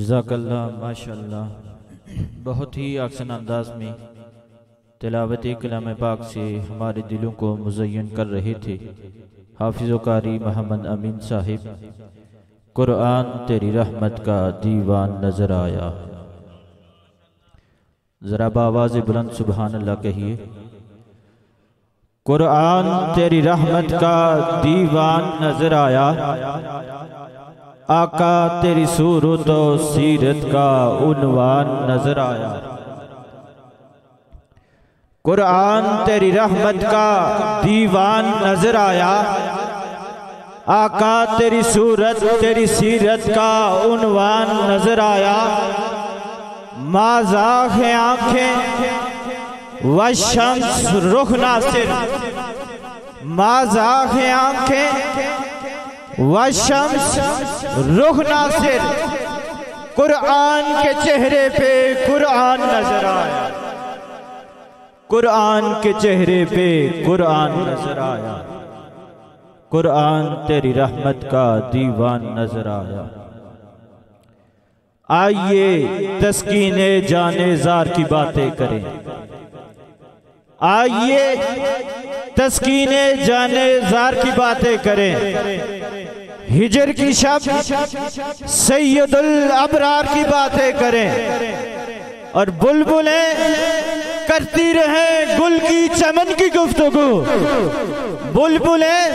जज़ाकल्लाह माशाअल्लाह। बहुत ही आसान अंदाज में तिलावत कलाम पाक से हमारे दिलों को मुज़य्यन कर रहे थे हाफिज़ कारी मोहम्मद अमीन साहिब। कुरान तेरी रहमत का दीवान नजर आया। जरा बावाज़ बुलंद सुबहान अल्लाह कहिए। कुरान तेरी रहमत का दीवान नजर आया। आका तेरी सूरत और सीरत का उन्वान नजर आया। कुरान तेरी रहमत का दीवान नजर आया। आका तेरी सूरत तेरी सीरत का उन्वान नजर आया। माज़ाक़ है आंखें व शम्स रुख नासिर। माज़ाक़ है आंखें व शम्स रुख नासिर। कुरान के चेहरे पे कुरान नजर आया। कुरान के चेहरे पे कुरान नजर आया। कुरान तेरी रहमत का दीवान नजर आया। आइए तस्कीने जाने जार की बातें करें। आइए तस्कीने जाने जार की बातें करें। हिजर की शब सैयदुल अबरार की बातें करें और बुलबुलें करती रहे गुल की चमन की गुफ्तगू। बुलबुलें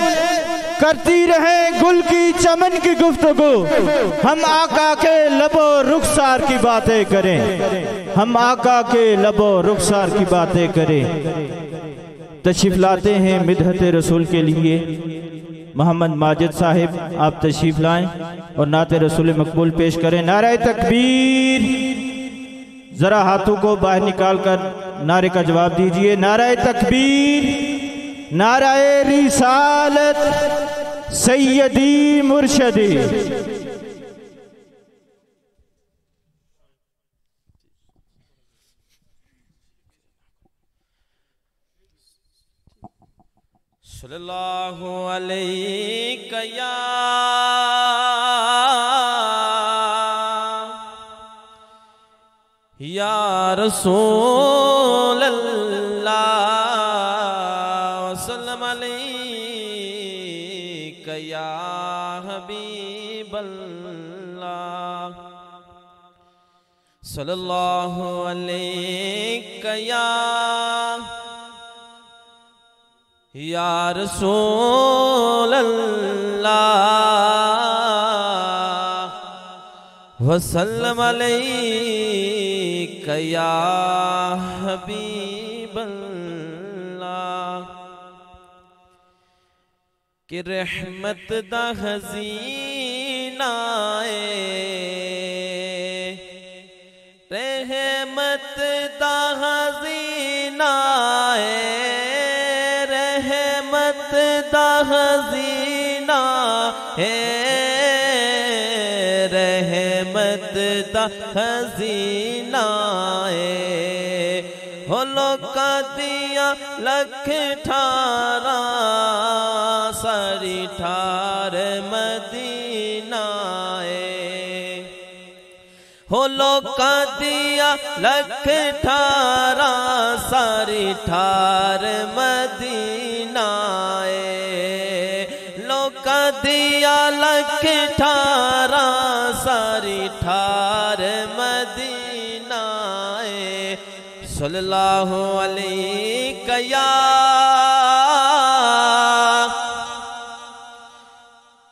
करती रहे गुल की चमन की गुफ्तगू। हम आका के लबो रुखसार की बातें करें। हम आका के लबो रुखसार की बातें करें। तशरीफ लाते हैं मिदहत रसूल के लिए मोहम्मद माजिद साहिब। आप तशरीफ लाएं और नाते रसूल मकबूल पेश करें। नारे तकबीर। जरा हाथों को बाहर निकाल कर नारे का जवाब दीजिए। नारे तकबीर। नारे रिसालत सैयदी मुर्शदी। सल्लल्लाहु अलैहि या रसूल अल्लाह वसल्लम अलैका या हबीब अल्लाह। सल्लल्लाहु अलैका या रसूल अल्लाह वसल्लम अलैका या हबीब अल्लाह। कि रहमत दा खज़ीना रहमत दा खज़ीना रहमत दा खज़ीना रहमत दा खज़ीना हो लोका दिया लख ठारा सारी ठार मदीना हो लोका दिया लख ठारा सारी ठार मदीना लोका दिया लख ठारा सारी ठार मदीना। सल्लल्लाहु अलैका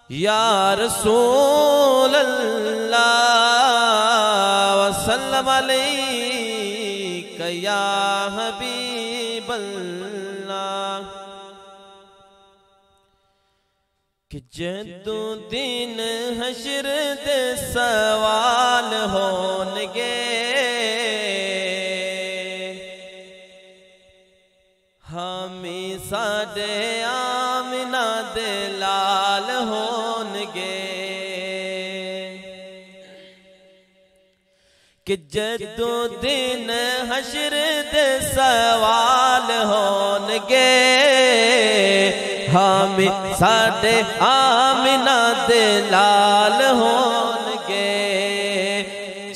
या रसूल अल्लाह वसल्लम अलैका या हबीब अल्लाह। कि जदों दिन हशर दे सवाल होनगे हामी साडे आमिना दे लाल होनगे। कि जदों दिन हशर दे सवाल होनगे हामी साडे आमिना दे लाल होनगे।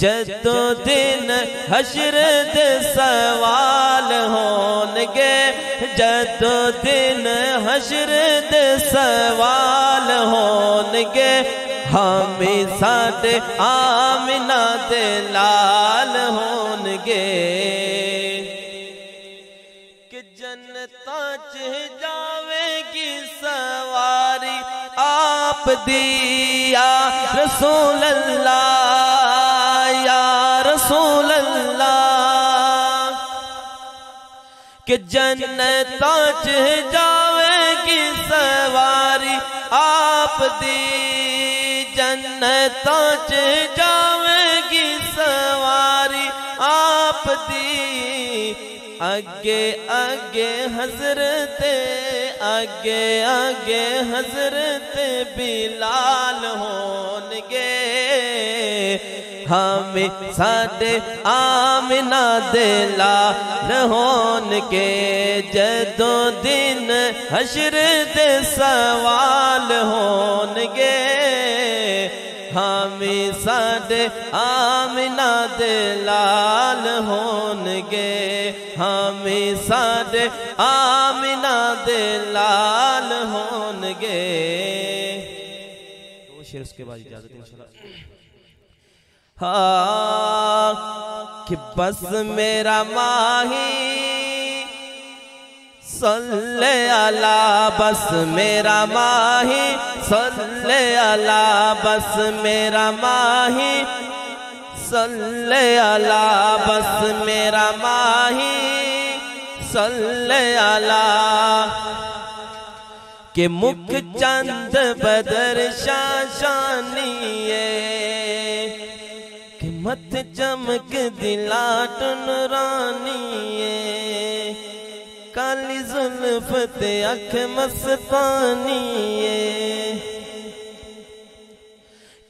जदों दिन हशर दे सवाल होनगे जदो दिन हशर दे सवाल होनगे हमें साडे आमिना दे लाल होनगे कि जन्नता च जावेगी सवारी आप दिया रसूल अल्लाह या रसूल अल्लाह कि जन्नता च जावेगी सवारी आप दी जन्नता च जावेगी सवारी आप दी आगे आगे हजरत आगे आगे हजरत बिलाल होनगे हमें साडे आमिना दे लाल होनगे जदो दिन हशर दे सवाल होनगे हमें साडे आमिना दे लाल होनगे हमें साडे आमिना दे लाल होनगे। दो शेर उसके बाद इजाजत इंशाल्लाह। हाँ कि बस मेरा माही सल्ले अला बस मेरा माही सल्ले अला बस मेरा माही सल्ले अला बस मेरा माही सल्ले अला के मुख चंद बदर शाशानिए कि मत चमक दिलाट नूरानिए काली जुल्फत अख मस्तानिए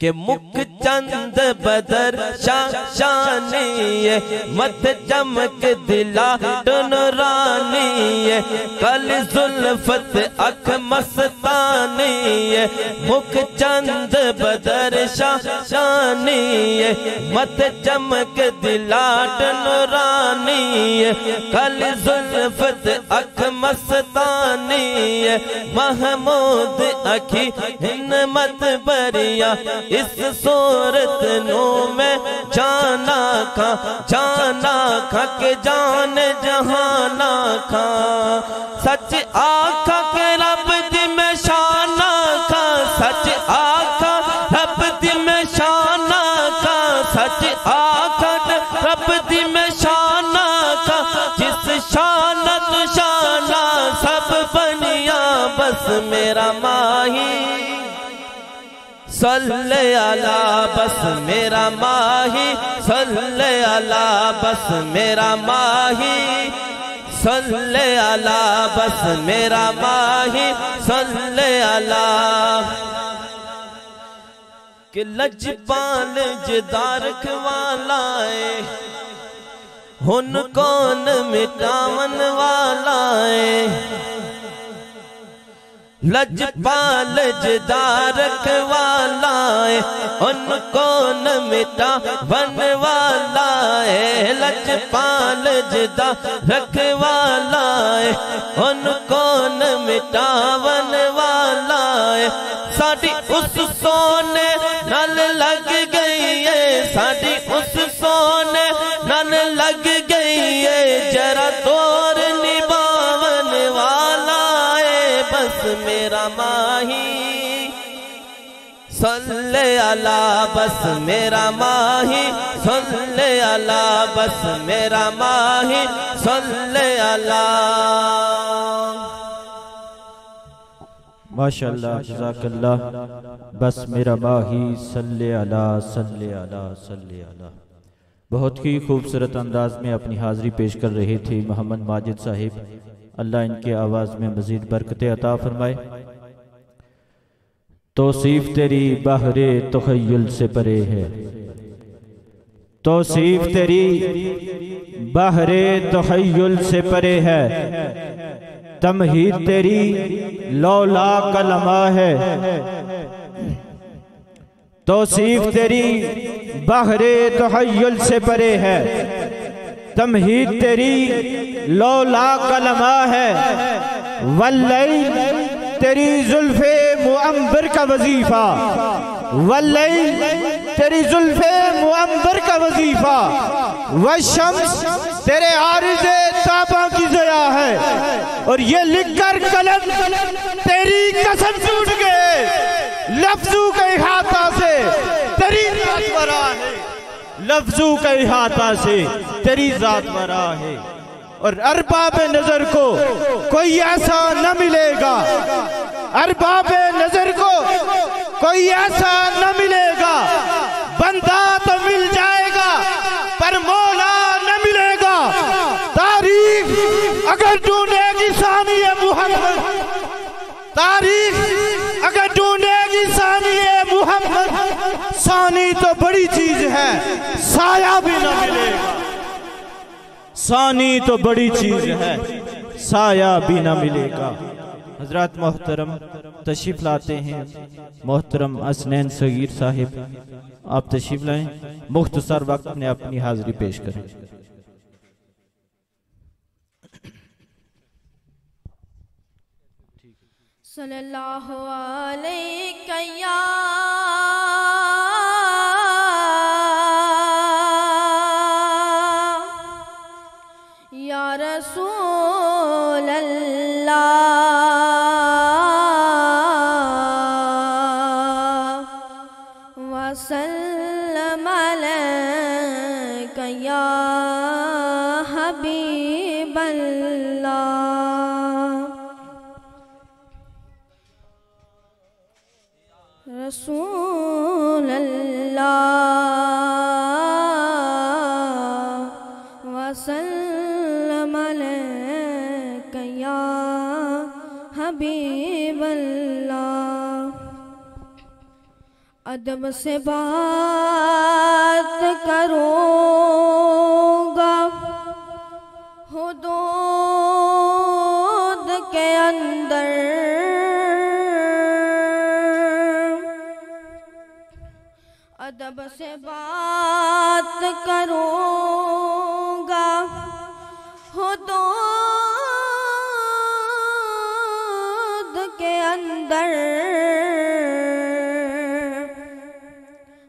के मुख चंद बदर शाशानिए मत चमक दिला नूरानिए काली जुल्फत अख मस्तानिए मुख चंद बदर शाशानिए मत चमक दिला नूरानिए काली जुल्फत अख मस्तानिए महमूद अखी हिम्मत बरिया इस सूरत नो मैं जाना खा के जान जहाना खा सच आखा के रब दी मैं शाना खा सच आखा रब दी मैं शाना खा सच आखा रब दी मैं शाना खा जिस शाना तो शाना सब बनिया बस मेरा माही सल्ले अला बस मेरा माही सल्ले अला बस मेरा माही सल्ले अला बस मेरा माही सल्ले अला कि लजपाल जदार खवालाए हुन कौन मिटावन वालाए लजपाल जदार रखवालाए उनको न मिटा वन वालाए लजपाल जदा रखवालाए उनको न मिटा वन वालाए साड़ी उस सोने नल लग गई है साड़ी उस सोने नल लग गई है जरा तोर निभावन वाला बस मेरा माही सल्ले अला बस मेरा माही सल्ले अला बस मेरा माही सल्ले अला। माशाअल्लाह जज़ाकल्लाह बस मेरा माही सल्ले अला सल्ले अला सल्ले अला। बहुत ही खूबसूरत अंदाज में अपनी हाजिरी पेश कर रहे थे मोहम्मद माजिद साहिब। अल्लाह इनके आवाज़ में मज़ीद बरकतें अता फरमाए। तौसीफ तेरी बहरे तख़य्युल से परे है तौसीफ तेरी बहरे तख़य्युल से परे है तमहीद तेरी लौला कलमा है तौसीफ तेरी बहरे तख़य्युल से परे है तमहीद तेरी लौला कलमा है, वल्लैल तेरी जुल्फे मुअम्बर का वजीफा, वल्लैल तेरी जुल्फे मुअम्बर का वजीफा, वशम्स तेरे आरिज़े ताबा की ज़या है। और ये लिखकर कलम तेरी कसम टूट गए, लफ्जों के इहाता से तेरी जात बरा है, लफ्जों के इहाता से तेरी जात बरा है। और अरबाब नजर को कोई ऐसा न मिलेगा, अरबाब नजर को कोई ऐसा न मिलेगा, बंदा तो मिल जाएगा पर मौला न मिलेगा। तारीख अगर ढूंढेगी सानिए मुहम्मद, तारीख अगर ढूंढेगी सानिए मुहम्मद, सानी तो बड़ी चीज है, साया भी न मिलेगा। सानी तो बड़ी चीज है, साया भी ना मिलेगा। हजरत मोहतरम तशरीफ लाते हैं, मोहतरम असनैन सगीर साहिब आप तशरीफ लाएं, मुख्तसर वक्त में अपनी हाजिरी पेश करें। सल्लल्लाहु अलैहि या रसूल अल्लाह वसल्लम अलैका या हबीब अल्लाह। रसूल अल्लाह वसल्लम अलैका या हबीब अल्लाह। अदब से बात करूँगा हुदूद के अंदर, अदब से बात करूँगा हुदूद के अंदर।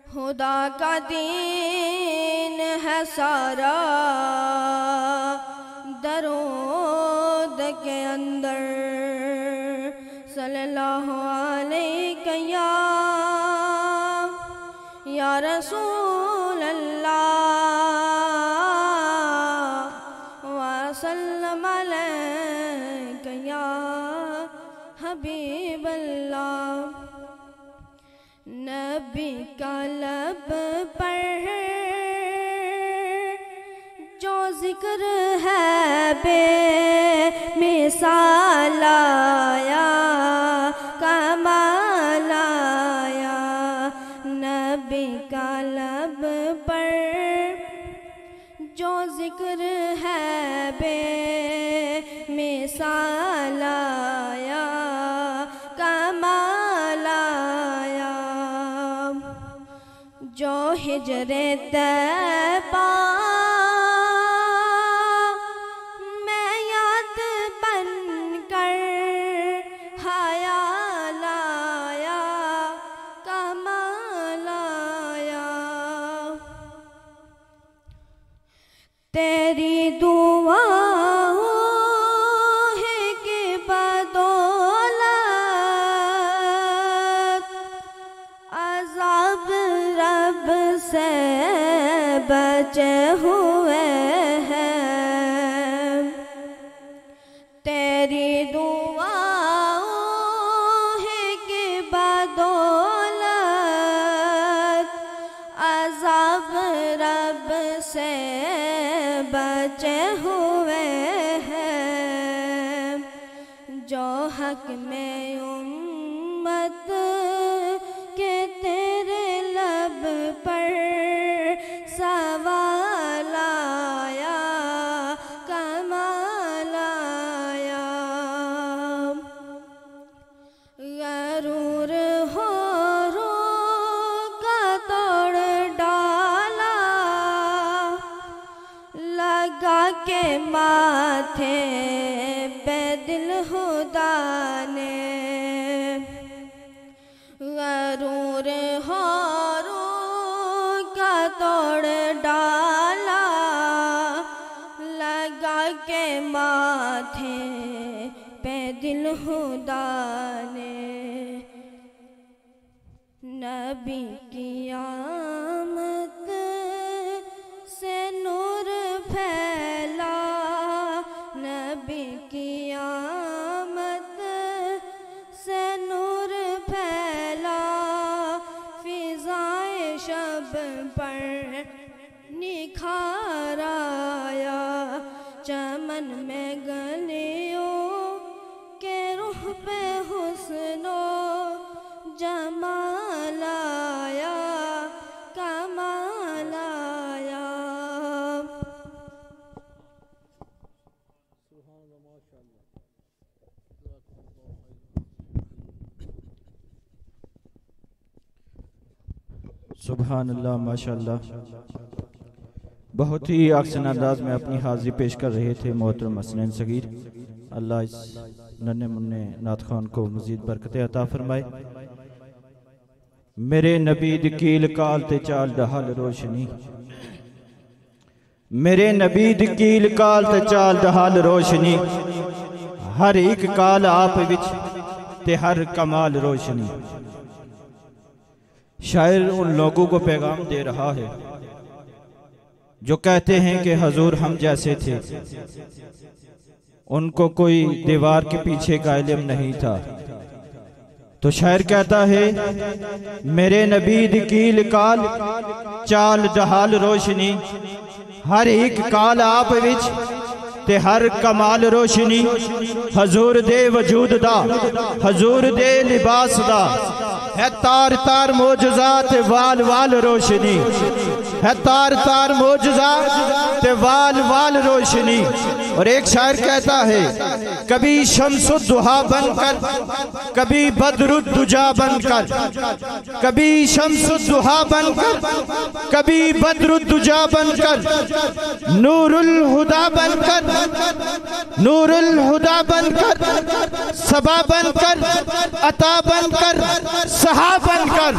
खुदा का दीन है सारा दरूद के अंदर। सल्लल्लाहु अलैहि या रसूल अल्लाह वसल्लम अलैका या हबीब अल्लाह। नबी का लब पर जो जिक्र है बेमिसाल आया, कमाल आया। नबी का लब पर जो जिक्र है बेमिसाल आया, कमाल आया। जो हिजरे तैबा मैं याद बन कर ख्याल आया, कमाल आया। तेरी दुआओं है कि बदौलत अज़ाब रब से बचे हुए हैं। तेरी दुआओं है कि बदौलत अज़ाब रब से बचे हुए हैं। जो हक में उम्मत के तेरे लब पर सवाल आया, कमाल आया। गरूर हो रो का तोड़ डाला, लगा थे बेदिल खुदा ने गरूर हारू का तोड़ डाला लगा के माथे पे दिल खुदा ने नबी की आमद से नूर फैला नबी की आमद से नूर फैला फिजाए शब पर निखार आया चमन में गलियों के रुख पे हुस्नो जमाल आया कमाल आया। सुभान अल्लाह माशाअल्लाह। बहुत ही अहसन अंदाज में अपनी हाजिरी पेश कर रहे थे मोहतरम हसनैन सगीर। अल्लाह इस नन्हे मुन्ने नात खान को मजीद बरकतें अता फरमाए। मेरे नबी दी कील काल ते चाल डहाल रोशनी मेरे नबी दी कील काल ते चाल डहाल रोशनी हर एक काल आप विच ते हर कमाल रोशनी। शायर उन लोगों को पैगाम दे रहा है जो कहते हैं कि हजूर हम जैसे थे, उनको कोई दीवार के पीछे का इल्म नहीं था। तो शायर कहता है मेरे नबी दी कील काल चाल डहाल रोशनी हर एक काल आप विच ते हर कमाल रोशनी। हजूर दे वजूद दा हजूर दे लिबास दा है तार तार मोजज़ा ते वाल वाल रोशनी है तार तार मोजज़ा ते वाल वाल रोशनी। और एक शायर कहता है कभी शम्सुद्दुहा बनकर कभी बद्रुद्दुजा बनकर कभी शम्सुद्दुहा बनकर कभी बद्रुद्दुजा बनकर नूरुल हुदा बनकर नूरुल हुदा बनकर सबा बनकर अता बनकर सहा बनकर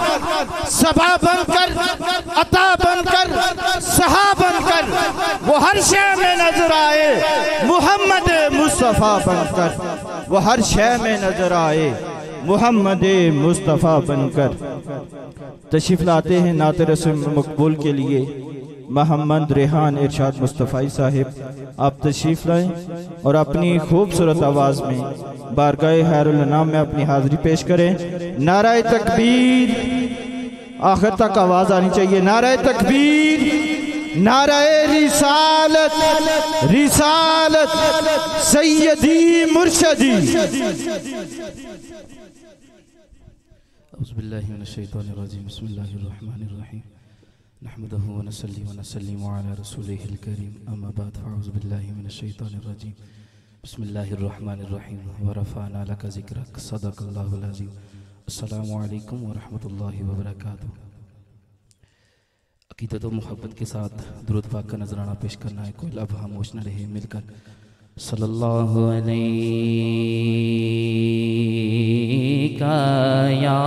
सबा बनकर अता बनकर सहा बनकर वो हर शय में नजर आए मोहम्मद मुस्तफ़ा बनकर वो हर शय में नजर आए मोहम्मद मुस्तफ़ा बनकर। तशरीफ लाते हैं नाते रसूल मकबूल के लिए मोहम्मद रेहान इरशाद मुस्तफ़ाई साहिब। आप तशरीफ लाएं और अपनी खूबसूरत आवाज़ में बारगाह खैरुल अनाम में अपनी हाजिरी पेश करें। नाराए तकबीर आखिर तक आवाज़ आनी चाहिए। नाराए तकबीर नाराए रिसालत रिसालत सैयदी मुर्शदी। औज़ुबिल्लाहि मिनश्शैतानिर्रजीम बिस्मिल्लाहिर्रहमानिर्रहीम नहमदुहु व नसल्ली व नसल्लिमु अला रसूलिहिल करीम अम्मा बाद फ़अऊज़ुबिल्लाहि मिनश्शैतानिर्रजीम बिस्मिल्लाहिर्रहमानिर्रहीम व रफ़अना लका ज़िक्रक सदक़ल्लाहुल अज़ीम। अस्सलामु अलैकुम व रहमतुल्लाहि व बरकातुहू। अक़ीदत व मोहब्बत के साथ दुरूद पाक का नजराना पेश करना है। कोई लब खामोश न रहे मिलकर सल्लल्लाहु अलैका या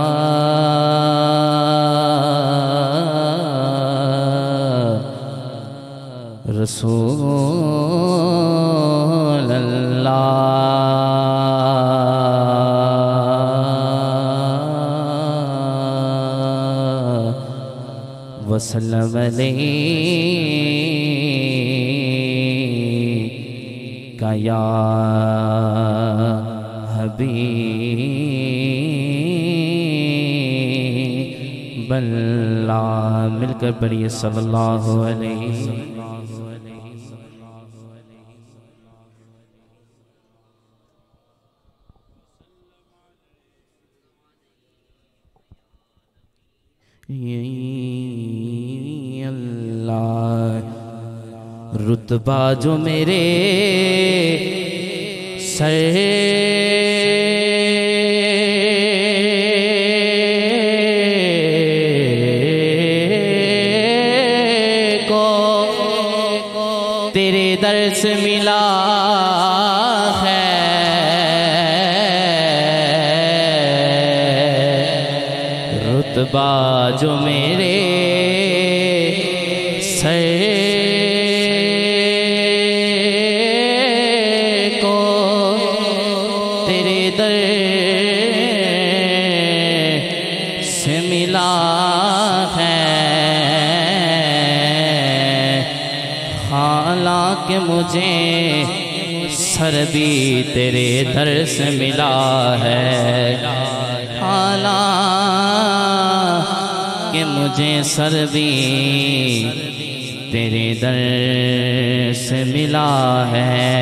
रसूल अल्लाह वसल्लम अलैका या हबीब अल्लाह। मिलकर पढ़िए सल्लल्लाहु अलैहि वसल्लम। अल्लाह रुतबा जो मेरे सर को तेरे दर से मिला रुतबा जो मेरे सर को तेरे दर से मिला है, हालांकि मुझे सर भी तेरे दर से मिला है, हालांकि मुझे सर भी तेरे दर से मिला है,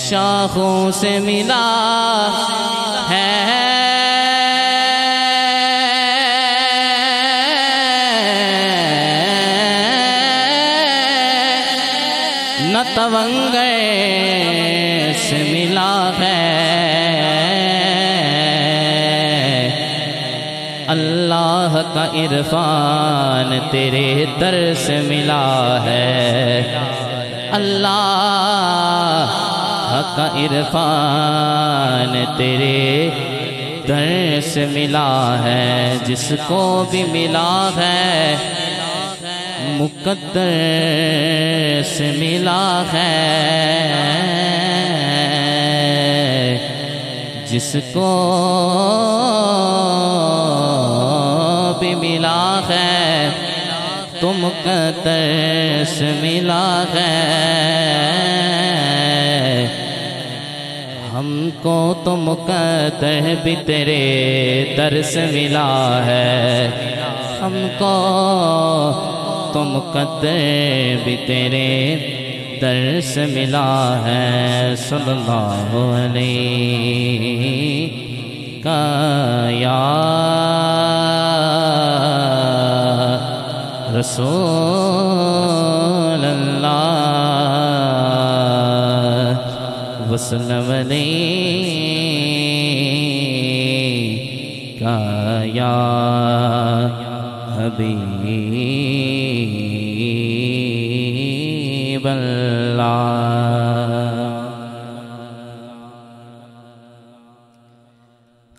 शाखों से मिला है, न तवंगे से मिला है, अल्लाह का इरफान तेरे दर से मिला है, अल्लाह का इरफान तेरे दर से मिला है, जिसको भी मिला है मुकद्दर से मिला है, जिसको भी मिला है तो मुकद्दर से मिला है, हमको तो मुकद्दर भी तेरे दर से मिला है, हमको तो मुकद्दर भी तेरे दर से मिला है, सल्लल्लाहु अलैहि का या रसूल अल्लाह वसल्लम अलैका या हबीब अल्लाह।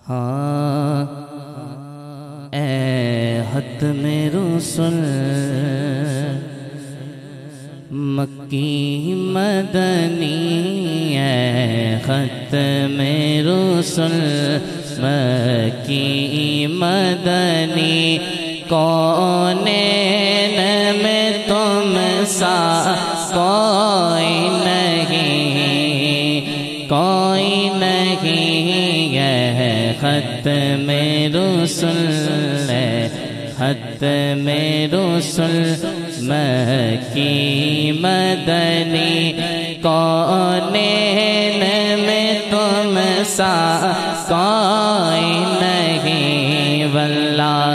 हाँ ए खत्म रुसूल मक्की मदनी है, खत्म रुसूल मक्की मदनी, कौनैन में तुम सा कोई नहीं, कोई नहीं है, खत्म रुसूल खत्म रुसूल मक्की मदनी, कौनैन में तुम सा कोई नहीं, वल्लाह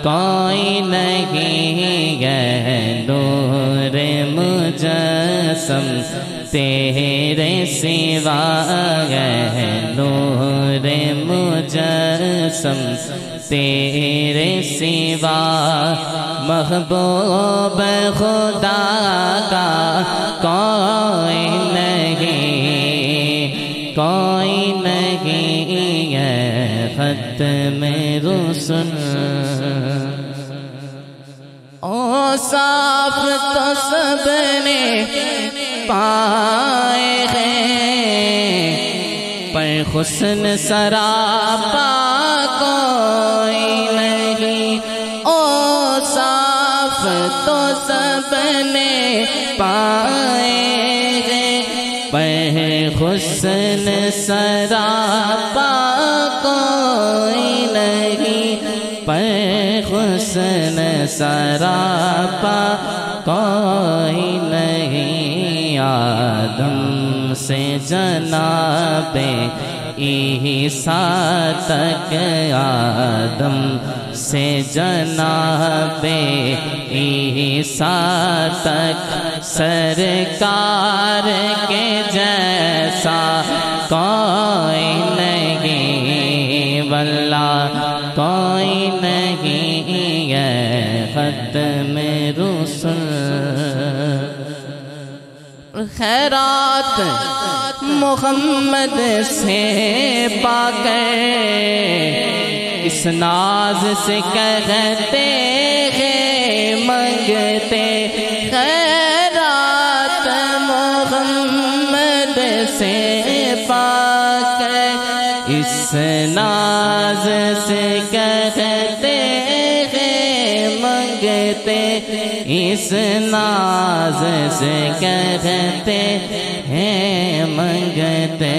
कोई नहीं है, नूर मुजस्सम तेरे सिवा है, नूर मुजस्सम तेरे सिवा, महबूब खुदा का कोई नहीं, कोई नहीं है, खत्म रुसूल। ओ साफ तो सबने पाए हैं, पर हुस्न सरापा कोई नहीं, ओ साफ तो सबने पाए हैं, पर हुस्न सरापा कोई नहीं, पर हुस्न सरापा कोई नहीं, आदम से जनाबे ईसा तक, आदम से जनाबे ईसा तक, सरकार के जैसा कोई नहीं, वल्लाह कोई नहीं है, खत्म रुसूल। खैरात मुहम्मद से पाकर इस नाज से कहते हैं मंगते खैरात मोहम्मद से पाक। इस नाज से कहते हैं मंगते, इस नाज से कहते हैं मंगते,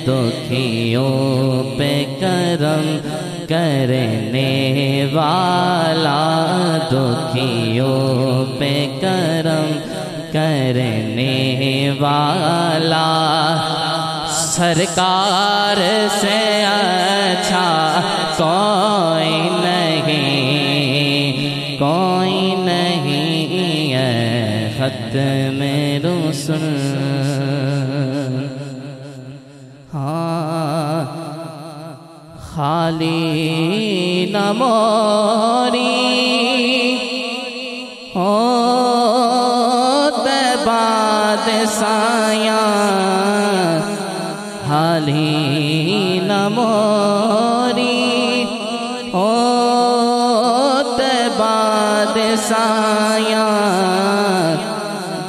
दुखियों पे करम करने वाला, दुखियों पे करम करने वाला, सरकार से अच्छा कोई नहीं, कोई नहीं है ख़त्म रुसूल। हाँ खाली न मोरी हो बाद साया, खाली न मोरी हो बाद साया,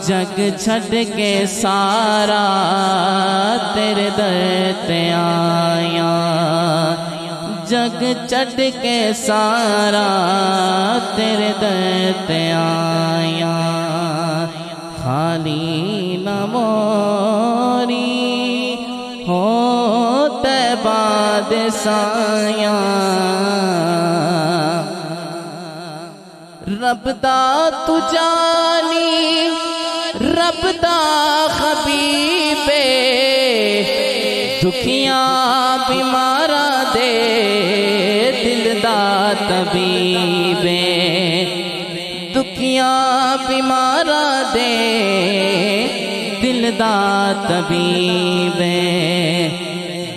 जग छड़ के सारा तेरे दर ते आया, जग छड़ के सारा तेरे दर ते आया, खाली न मोरी हो बाद साया। रब दा तू जानी, रब दा हबीबे, दुखियां बीमारा दे दिल दा तबीबे, दुखियां बीमारा दे दिल दा तबीबे,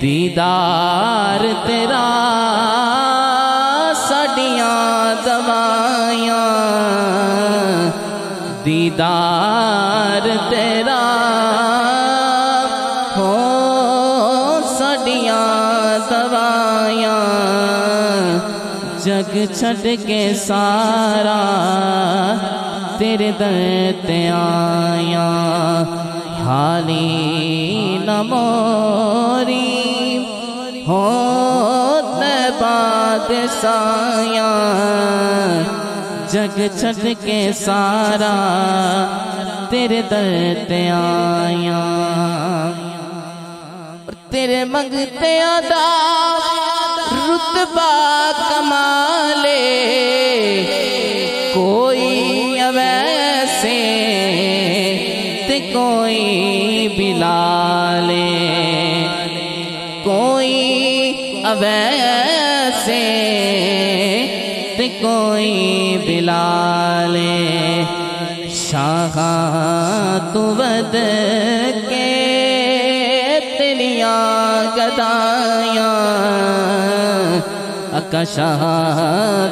दीदार तेरा साडियां दवाइयां, दीदार तेरा हो साडियां दवाइयां, जग छड़ के सारा तेरे दर ते आया, खाली न मोरी हो बाद साया, जग छड़ के सारा तेरे दर ते आया। तेरे मंगते दा रुतबा कमाले, कोई अवैसे ते कोई बिलाले, कोई अवैसे ते कोई बिलाले, शाह तू वद के तेरिया गदाइयां, अका शाह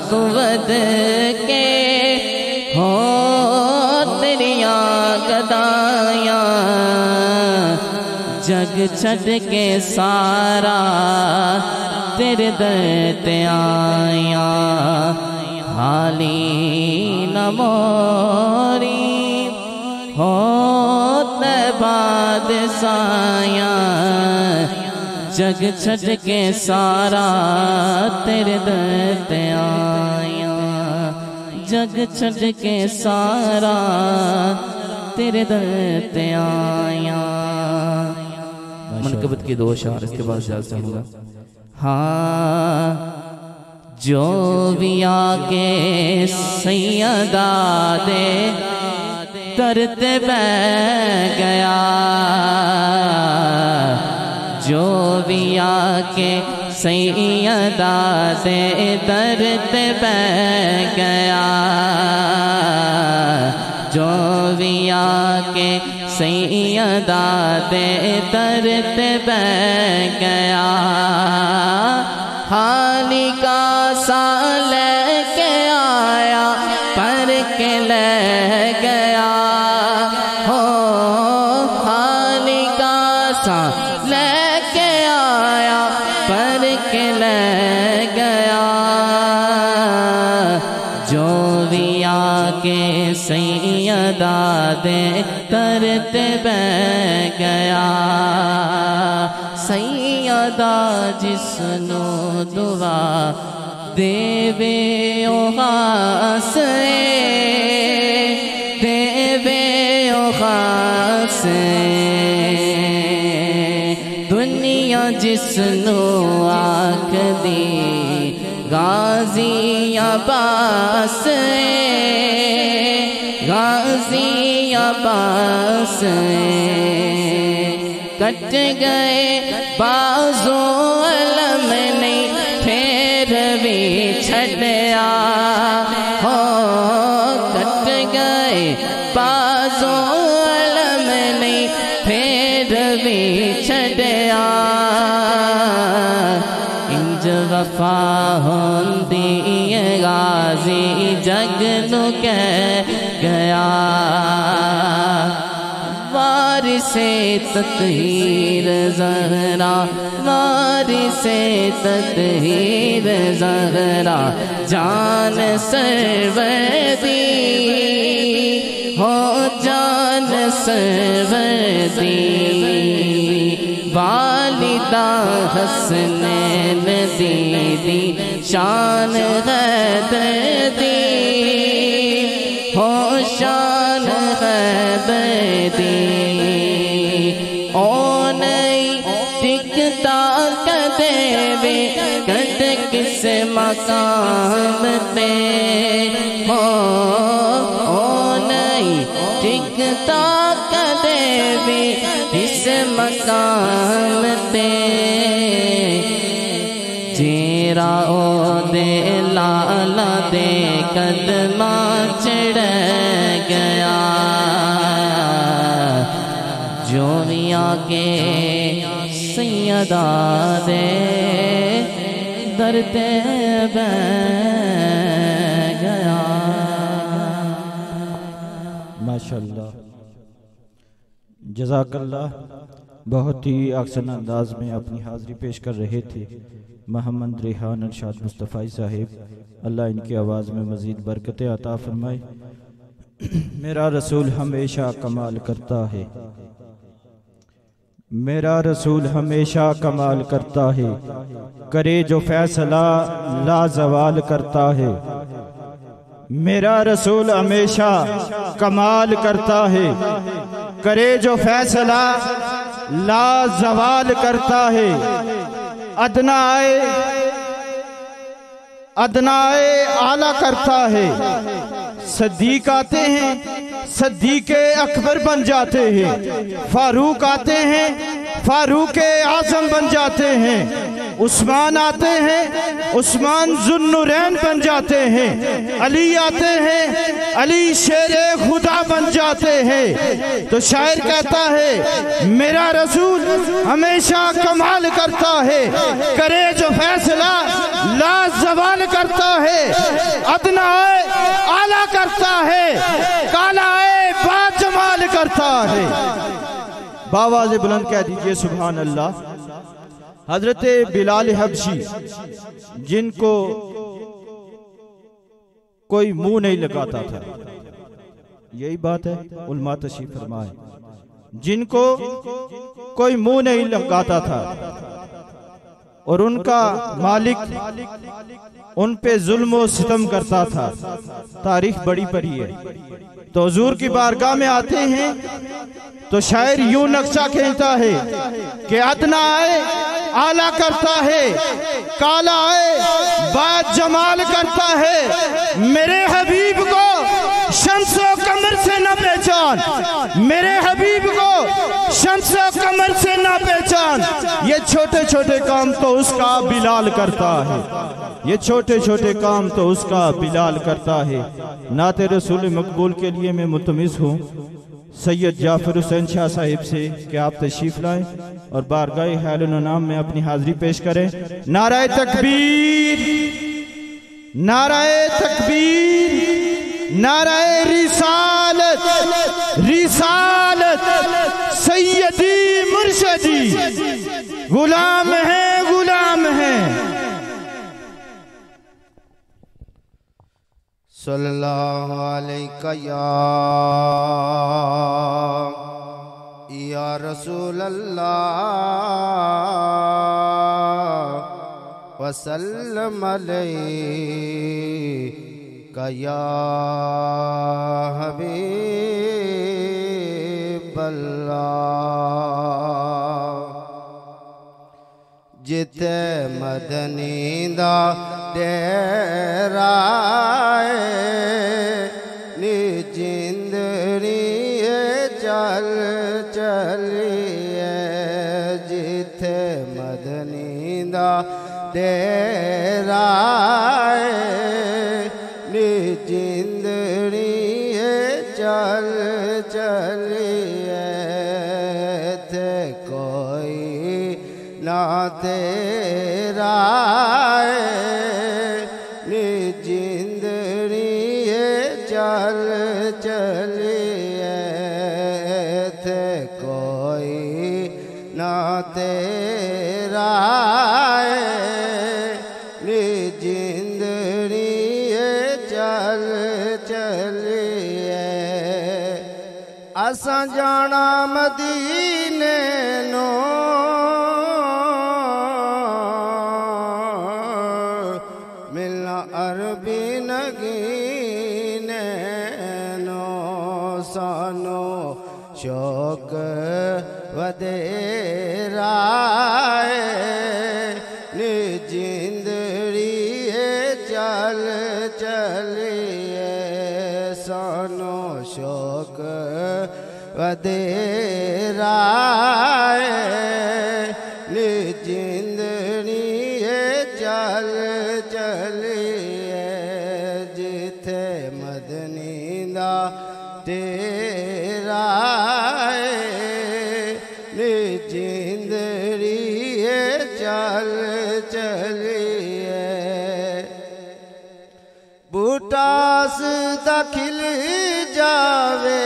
तू वद के हो तेरिया गदाइयां, जग छड़ के सारा तेरे दर ते आया, खाली न मोरी हो बाद साया, जग छड़ के सारा तेरे दर ते आया, जग छड़ के सारा तेरे दर ते आया। मनकबत की दो अशार इसके बाद इजाज़त चाहूँगा। हाँ जो भी आके सैयदा दे तरते बह गया, जो भी आके सैयदा दे तरते बह गया, जो भी आके सैयदा दे तरते बह गया, खाली का सा लेके आया पर के ले गया, हो खाली का सा लेके आया पर के ले गया, सैयदा दे करते बह गया सैयदा जिसनो दुआ देवे ओ खासे देवे ओ खासे दुनिया जिसनो आख दी गाजी अब्बास गाजी अब्बास कट गए बाजो अलम नहीं फिर भी छड़या हो कट गए बाजो अलम नहीं फिर भी छड़या इंज वफा होंदी गाजी जग नु कह गया वारिसे तत्हीर ज़हरा वारिसे तत्हीर ज़हरा जान सरवदी हो जान सरवदी वालिदा हसनैन दीदी शान हैदरी हो शान हैदरी ओ नहीं टिकता कदे वे कद किस मकाम पे हो ओ नहीं टिकता कदे वे किस मकाम पे जेरा ओ दे लाला दे कदमा चढ़ गया जोनिया के सैयदा दे दरते बह गया। माशाअल्लाह जज़ाकल्लाह। बहुत ही अक्सर अंदाज में अपनी हाज़िरी पेश कर रहे थे मोहम्मद रेहान अरशाद मुस्तफ़ाई साहिब, अल्लाह इनकी आवाज़ में मज़ीद बरकतें अता फरमाए। मेरा रसूल हमेशा कमाल करता है, मेरा रसूल हमेशा कमाल करता है, करे जो फैसला लाजवाल करता है। मेरा रसूल हमेशा कमाल करता है, करे जो फैसला लाजवाल करता है। अदना आए आला करता है। सद्दीक आते हैं, सद्दीक अकबर बन जाते हैं। फारूक आते हैं, फारूक आजम बन जाते हैं। उस्मान आते हैं, उस्मान जुन्नुरैन बन जाते हैं। अली आते हैं, अली शेरे खुदा बन जाते हैं। तो शायर कहता है मेरा रसूल हमेशा कमाल करता है, करे जो फैसला लाजवाल करता है। अदना आला करता है, काला बात जमाल करता है। बावाज़ बुलंद कह दीजिए सुभान अल्लाह। हजरत बिलाल हबशी जिनको कोई मुंह नहीं लगाता था, यही बात है, उलमा तशरीफ फरमाए, जिनको कोई मुंह नहीं लगाता था और उनका मालिक उन पे जुल्म और सितम करता था। तारीख बड़ी पड़ी है। तो हुजूर की बारगाह में आते हैं तो शायर यूं नक्शा खींचता है कि अदना आला करता है, काला बात जमाल करता है। मेरे हबीब को शम्सो कमर से न पहचान, मेरे हबीब को शम्सो कमर से न पहचान। ये छोटे छोटे काम तो उसका बिलाल करता है, ये छोटे छोटे काम तो उसका बिलाल करता है। नाते रसूल मकबूल के लिए मैं मुतमिज़ हूँ सैयद जाफर हुसैन शाह साहिब से कि आप तशरीफ लाएं और बारगाह हालिन नाम में अपनी हाजिरी पेश करें। नाराए तकबीर, नाराए तकबीर, नाराए रिसालत, रिसालत सैयदी मुर्शदी। गुलाम है, गुलाम है। सल्लल्लाहु अलैका या रसूल अल्लाह वसल्लम अलैका या हबीब अल्लाह। जिते मदनी दा डेरा नी जिंदड़ी चल चलिए। जिथे मदनी दा डेरा नी जिंदड़ी चल चलिए। थे कोई ना तेरा नी जिंदड़ी चल चलिए। थे कोई ना तेरा नी जिंदड़ी चल चलिए। असां जाना मदीने नो मिलना अरबी नगीने नो। सानो शौक वदेरा नी जिंदड़ी चल चलिए। सानो शौक वदेरा नी जिंदड़ी चल चलिए। जिथे मदनी दा तेरा नी जिंदड़ी चल चलिए। बूटास दाखिल जावे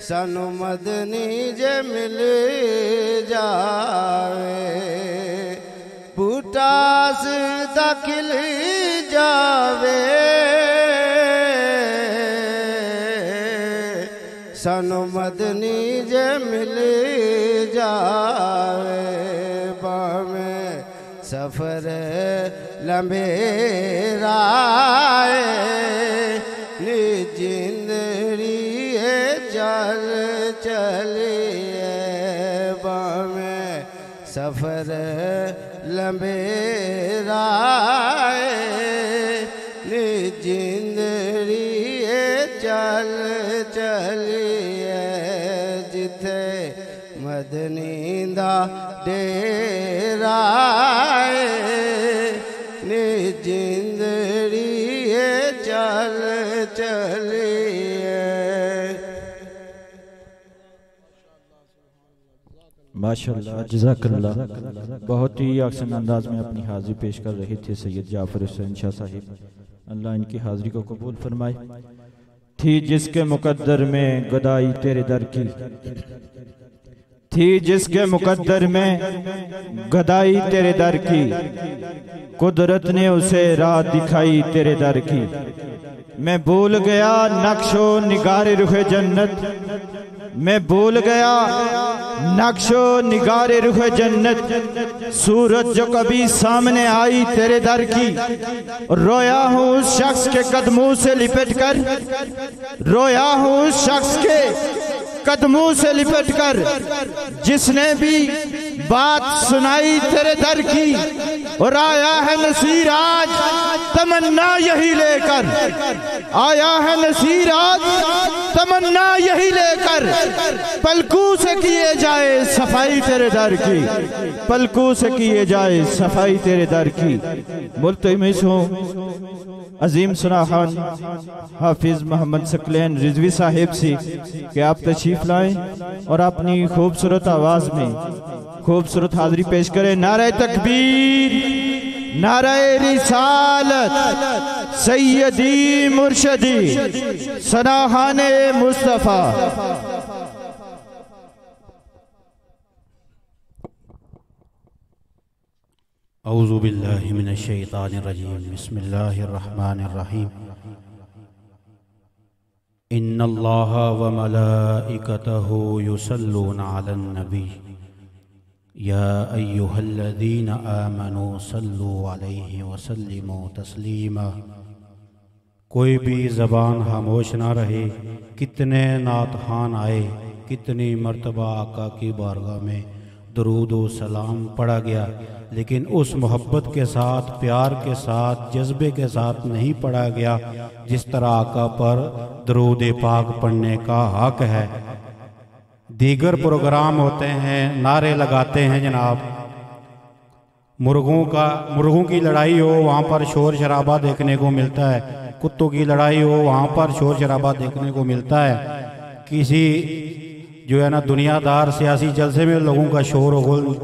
सानू मदनी जे मिल जावे। बूटास दाखिल जावे सानू मदनी जे मिल जावे। बामे सफर लंबेरा नी जिंदड़ी चल चलिए। बामे सफर लंबेरा नी जिंदड़ी चल चलिए। जिथे मदनी दा डेरा नी जिंदड़ी चल चलिए। माशाअल्लाह जज़ाकल्लाह। बहुत ही आसान अंदाज में अपनी हाजिरी पेश कर रहे थे सैयद जाफर हुसैन शाह साहिब। अल्लाह इनकी हाजिरी को कबूल फरमाए। थी जिसके मुकद्दर में गदाई तेरे दर की, थी जिसके मुकद्दर में गदाई तेरे दर की, कुदरत ने उसे राह दिखाई तेरे दर की। मैं भूल गया नक्शो निगारे रुखे जन्नत, मैं भूल गया नक्शो निगारे रुखे जन्नत। सूरज जो कभी सामने आई तेरे दर की, रोया हूँ उस शख्स के कदमों से लिपट कर, रोया हूँ उस शख्स के कदमों से लिपट कर, जिसने भी बात सुनाई तेरे दर की। और आया है नसीर आज तमन्ना यही लेकर, आया है नसीर आज तमन्ना यही लेकर, पलकों से किए जाए सफाई तेरे दर की, पलकों से किए जाए सफाई तेरे दर की। मुल्तमिस हूँ अजीम सुना खान हाफिज मोहम्मद सकलैन रिजवी साहिब से कि आप तशरीफ लाएं और अपनी खूबसूरत आवाज में खूबसूरत हाजिरी पेश करें। नारे तकबीर, नारे रिसालत, सैयदी मुर्शदी सनाहाने मुस्तफा। औज़ु बिल्लाहि मिनश शैतानिर रजीम बिस्मिल्लाहिर रहमानिर रहीम इन्नल्लाहा व मलाइकतहु युसल्लूना अलन नबी या अय्युहल्लज़ीना आमनू सल्लु अलैहि व सल्लिमू तस्लीमा। कोई भी ज़बान खामोश ना रहे, कितने नातखान आए, कितनी मर्तबा आका की बारगाह में दरूद व सलाम पढ़ा गया, लेकिन उस मोहब्बत के साथ, प्यार के साथ, जज्बे के साथ नहीं पढ़ा गया जिस तरह आका पर दरूद पाक पढ़ने का हक है। दीगर प्रोग्राम होते हैं, नारे लगाते हैं जनाब, मुर्गों की लड़ाई हो वहाँ पर शोर शराबा देखने को मिलता है, कुत्तों की लड़ाई हो वहाँ पर शोर शराबा देखने को मिलता है, किसी जो है ना दुनियादार सियासी जलसे में लोगों का शोर गुल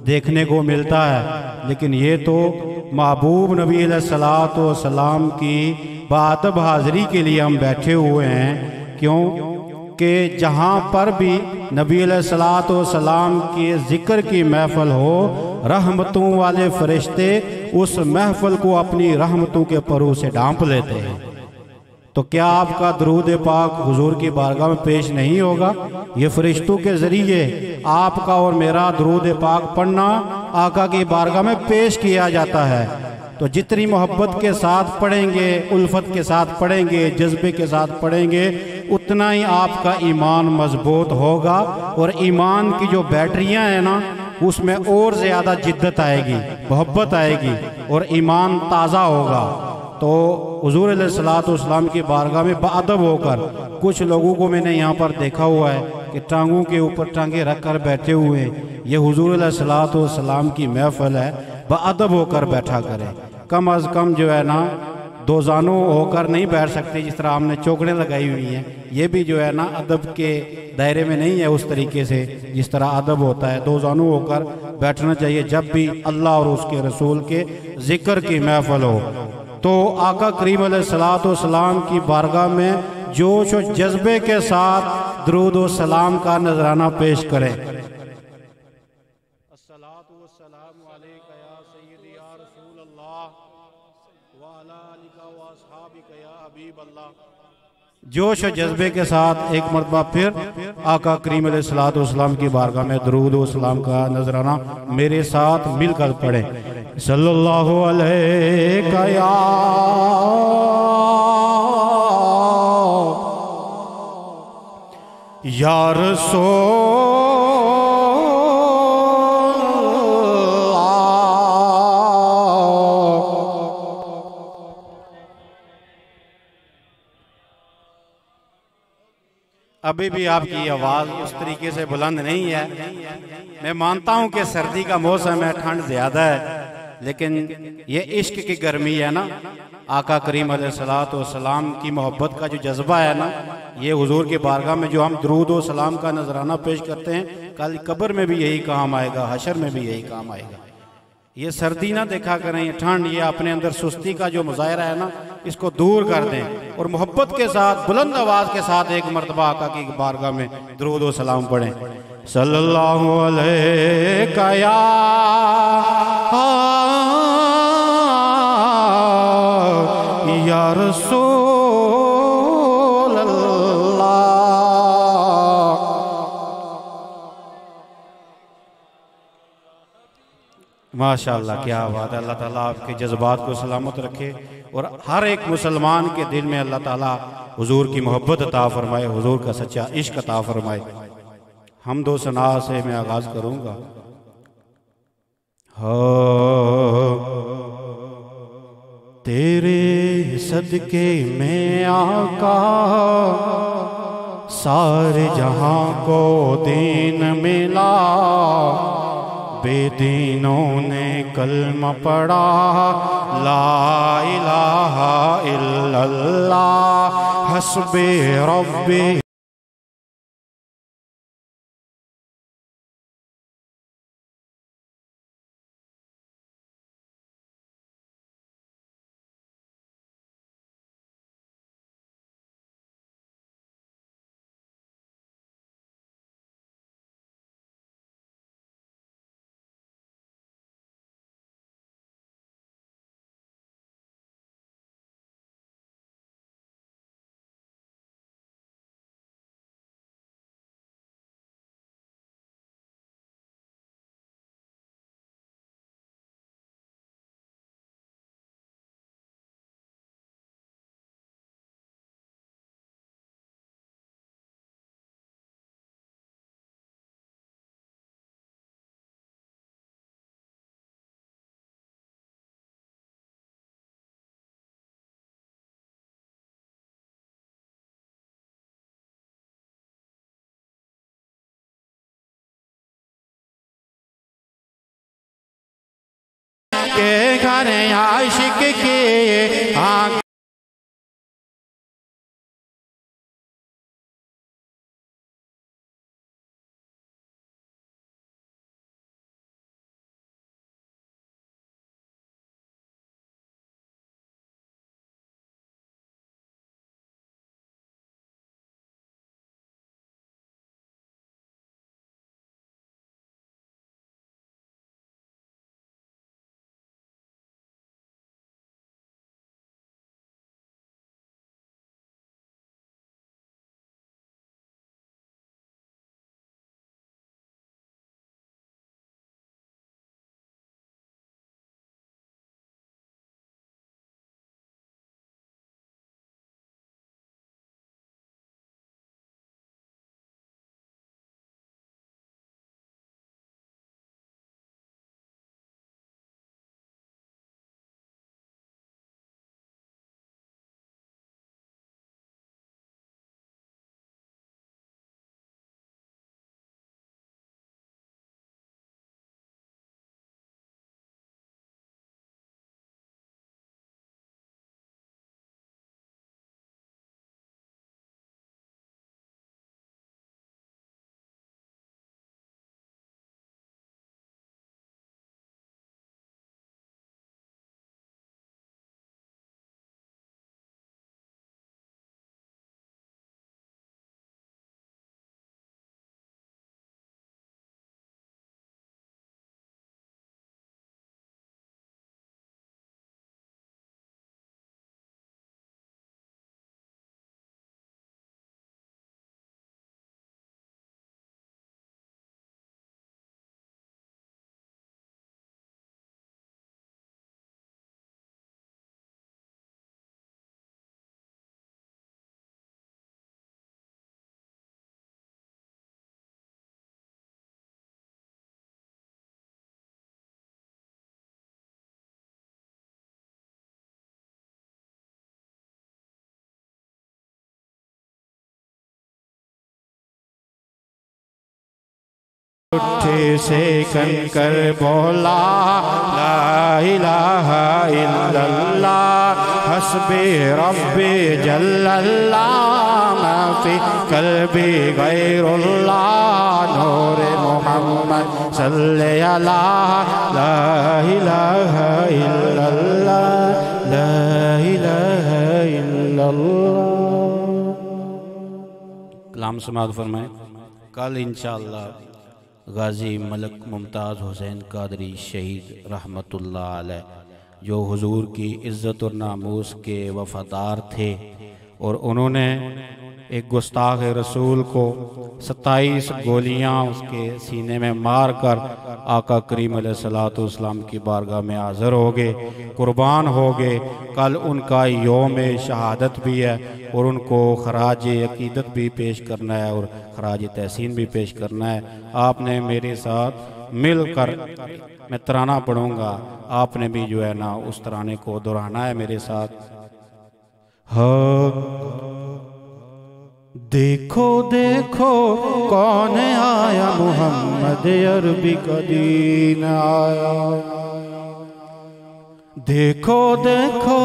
देखने को मिलता है। लेकिन ये तो महबूब नबी अलैहिस्सलातु वस्सलाम की बाअदब हाज़िरी के लिए हम बैठे हुए हैं। क्यों कि जहाँ पर भी नबी अलैहिस्सलातु वस्सलाम के ज़िक्र की महफ़िल हो, रहमतों वाले फ़रिश्ते उस महफ़िल को अपनी रहमतों के परू से ढांप लेते हैं। तो क्या आपका दरूद पाक हुजूर की बारगाह में पेश नहीं होगा? ये फरिश्तों के ज़रिए आपका और मेरा दरूद पाक पढ़ना आका की बारगाह में पेश किया जाता है। तो जितनी मोहब्बत के साथ पढ़ेंगे, उल्फत के साथ पढ़ेंगे, जज्बे के साथ पढ़ेंगे, उतना ही आपका ईमान मजबूत होगा और ईमान की जो बैटरियां हैं ना, उसमें और ज़्यादा जिद्दत आएगी, मोहब्बत आएगी और ईमान ताज़ा होगा। तो हुजूर अलैहिस्सलातु वस्सलाम की बारगाह में बाअदब होकर, कुछ लोगों को मैंने यहाँ पर देखा हुआ है कि टांगों के ऊपर टांगे रख कर बैठे हुए हैं। ये हुजूर अलैहिस्सलातु वस्सलाम की महफ़िल है, बाअदब होकर बैठा करें। कम अज़ कम जो है ना दो जानू होकर नहीं बैठ सकते, जिस तरह हमने चौकड़ें लगाई हुई हैं, ये भी जो है ना अदब के दायरे में नहीं है उस तरीके से जिस तरह अदब होता है। दो जानू होकर बैठना चाहिए जब भी अल्लाह और उसके रसूल के ज़िक्र की महफ़िल हो। तो आका करीम अलैहिस्सलातु वस्सलाम की बारगाह में जोश और जज्बे के साथ दरूद व सलाम का नजराना पेश करें। अस्सलातु वस्सलामु अलैका या सय्यदी या रसूल अल्लाह व अला आलिका व अस्हाबिका या हबीब अल्लाह। जोश और जज्बे के साथ एक मरतबा फिर आका करीम अलैहिस्सलातु वस्सलाम की बारगाह में दरूद व सलाम का नजराना मेरे साथ मिलकर पढ़ें। सल्लल्लाहु अलैका या रसूल अभी भी आपकी आवाज़ उस तरीके से बुलंद नहीं है। मैं मानता हूं कि सर्दी का मौसम है, ठंड ज़्यादा है, लेकिन ये इश्क की गर्मी है ना, आका करीम अलैहिस्सलातु वस्सलाम की मोहब्बत का जो जज्बा है ना, ये हुजूर की बारगाह में जो हम दरूद व सलाम का नजराना पेश करते हैं, कल कब्र में भी यही काम आएगा, हशर में भी यही काम आएगा। ये सर्दी ना देखा करें, ये ठंड, ये अपने अंदर सुस्ती का जो मुजाहरा है ना, इसको दूर कर दें और मोहब्बत के साथ बुलंद आवाज़ के साथ एक मरतबा आका की बारगाह में दरूद व सलाम पढ़ें। सल्लल्लाहु अलैका या रसूल अल्लाह। माशाअल्लाह, क्या बात है। अल्लाह ताला आपके जज्बात को सलामत रखे और हर एक मुसलमान के दिल में अल्लाह ताला हुजूर की मोहब्बत अता फरमाए, हुजूर का सच्चा इश्क अता फरमाए। हम्दो सना से मैं आगाज करूंगा। तेरे सदके में आका सारे जहां को दीन मिला, बेदीनों ने कलमा पढ़ा, ला इलाहा इल्लल्लाह हस्बे रब्बी। प्यारे आशिक के आँख उठे से कंकर बोला ला इलाहा इल्लल्लाह हस्बी रब्बी जल्लल्लाह माफी कल्बी गैरुल्लाह नूरे मोहम्मद सल्ले अला ला इलाहा इल्लल्लाह ला इलाहा इल्लल्लाह। कलाम समाअत फरमाएं। कल इंशाअल्लाह गाजी मलक मुमताज़ हुसैन कादरी शहीद रहमतुल्लाह अलैह जो हुजूर की इज़्ज़त और नामूस के वफ़ादार थे और उन्होंने एक गुस्ताख रसूल को 27 गोलियां उसके सीने में मार कर आका करीम अलैहिस्सलातु वस्सलाम की बारगाह में हाज़िर हो गए, कुर्बान हो गए। कल उनका यौम शहादत भी है और उनको खराज अकीदत भी पेश करना है और खराज तहसीन भी पेश करना है। आपने मेरे साथ मिलकर, मैं तराना पढ़ूँगा, आपने भी जो है ना उस तराने को दोहराना है मेरे साथ। हाँ देखो देखो कौन आया मोहम्मद अरबी का दीन आया। देखो देखो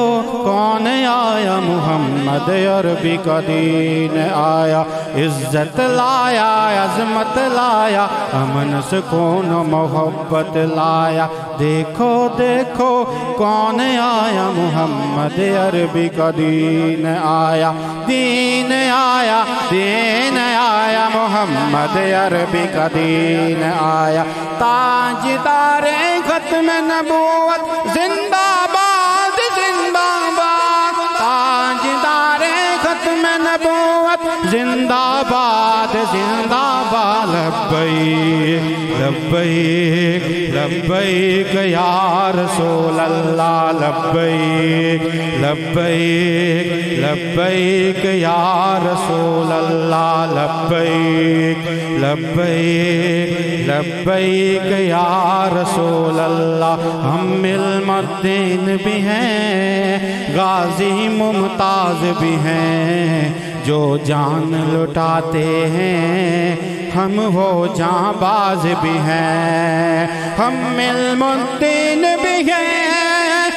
कौन आया मोहम्मद अरबी का दीन आया। इज्जत लाया, अजमत लाया, अमन सुकून मोहब्बत लाया। देखो देखो कौन आया मोहम्मद अरबी का दीन आया। दीन आया, दीन आया, मोहम्मद अरबी का दीन आया। ताजदारे खत्म नबूवत जिंदाबाद जिंदाबाद। ताजदारे खत्म नबूवत जिंदाबाद जिंदाबाद। लब्बैक लब्बैक लब्बैक या रसूल अल्लाह। लब्बैक लब्बैक लब्बैक या रसूल अल्लाह। लब्बैक लब्बैक लब्बैक या रसूल अल्लाह। हम इल्मुद्दीन भी हैं, गाजी मुमताज भी हैं, जो जान लुटाते हैं हम वो जांबाज भी हैं। हम इल्मुद्दीन भी हैं,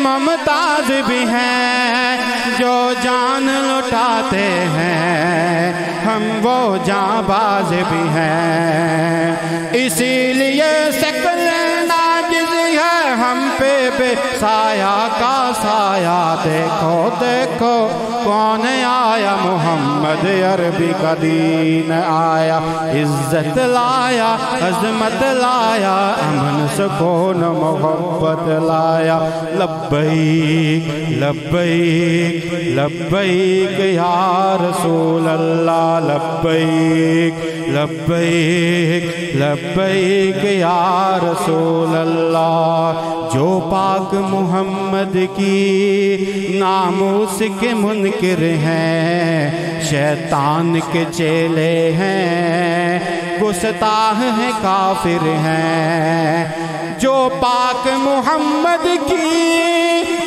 मुमताज भी हैं जो जान लुटाते हैं, हम वो जाबाज भी हैं। इसीलिए शक्ल नाजिज़ है हम पे बेसाया का साया। देखो देखो कौन आया, मोहम्मद अरबी का दीन आया। इज्जत लाया, अजमत लाया, अमन सुकून मोहब्बत लाया। लब्बैक लब्बैक लब्बैक या रसूल अल्लाह, लब्बैक लब्बैक लब्बैक या रसूल अल्लाह। जो पाक मोहम्मद की नामूस के मुनकिर हैं, शैतान के चेले हैं, गुस्ताह हैं, काफिर हैं। जो पाक मोहम्मद की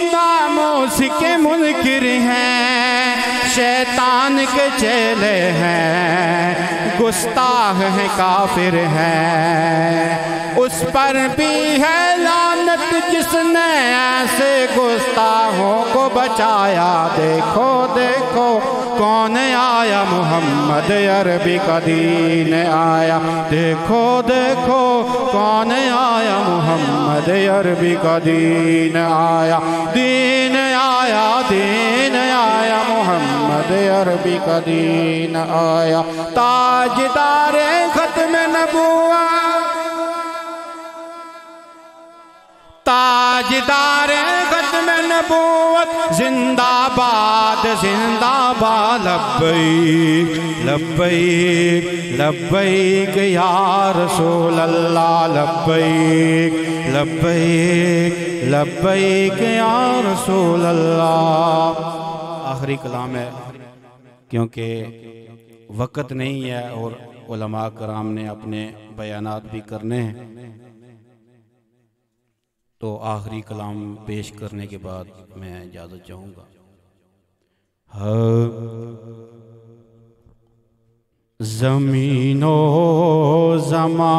नामूस के मुनकिर हैं, शैतान के चेले हैं, गुस्ताह हैं, काफिर हैं। उस पर भी है लानत जिसने ऐसे गुस्ताहों को बचाया। देखो देखो कौन आया, मोहम्मद अरबी का दीन आया। देखो देखो कौन आया, मोहम्मद अरबी का दीन आया। दीन आया, दीन आया, मोहम्मद अरबी का दीन आया। ताजदारे खत्म नबुव्वत, ताजदारे खत्म नबुव्वत जिंदाबाद जिंदाबाद। लब्बैक लब्बैक लब्बैक या रसूल अल्लाह, लब्बैक लब्बैक लब्बैक या रसूल अल्लाह। आखिरी कलाम है क्योंकि वक़्त नहीं है और उलमा कराम ने अपने बयानात भी करने हैं, तो आखिरी कलाम पेश करने के बाद मैं इजाज़त चाहूँगा। ज़मीनो ज़मान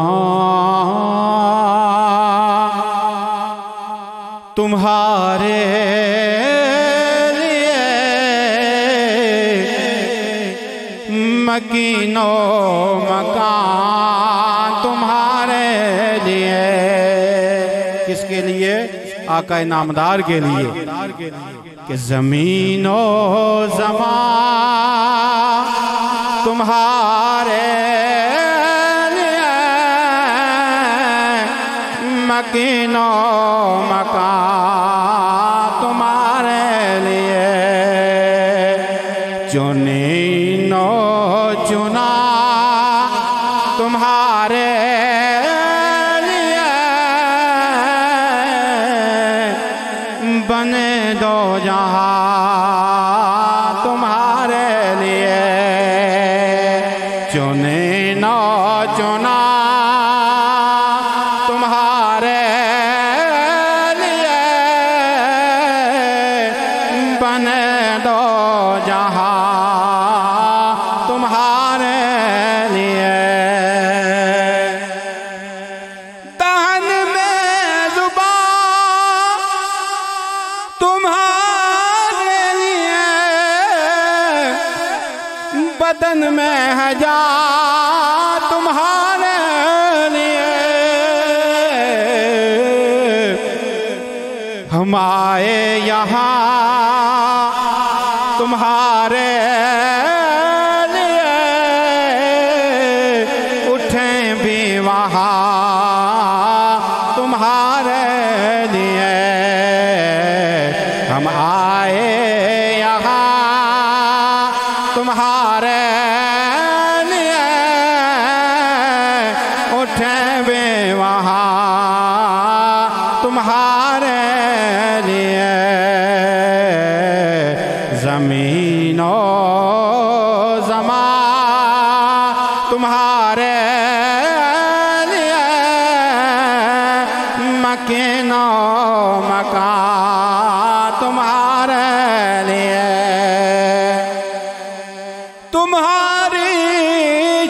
तुम्हारे लिए, मकीनो मकान तुम्हारे लिए। किसके लिए? आका नामदार के लिए। कि ज़मीनो ज़मान तुम्हारे लिए, मकीनो मकान तुम्हारे लिए। चुनीनो चुना तुम्हारे बने दो जहां तुम्हारे लिए। चुने न चुना तुम्हारे लिए, बने दो जहां तुम्हारे लिए। दहन में जुबान तुम्हारे लिए, बदन में है जान तुम्हारे लिए। हम आए यहाँ तुम्हारे लिए, उठें भी वहाँ तुम्हारे लिए। हम आए यहाँ तुम्हारे लिए, उठें भी वहाँ तुम्हारे लिए। ज़मीनो ज़मान तुम्हारे लिए, मकीनो मकान तुम्हारे लिए। तुम्हारी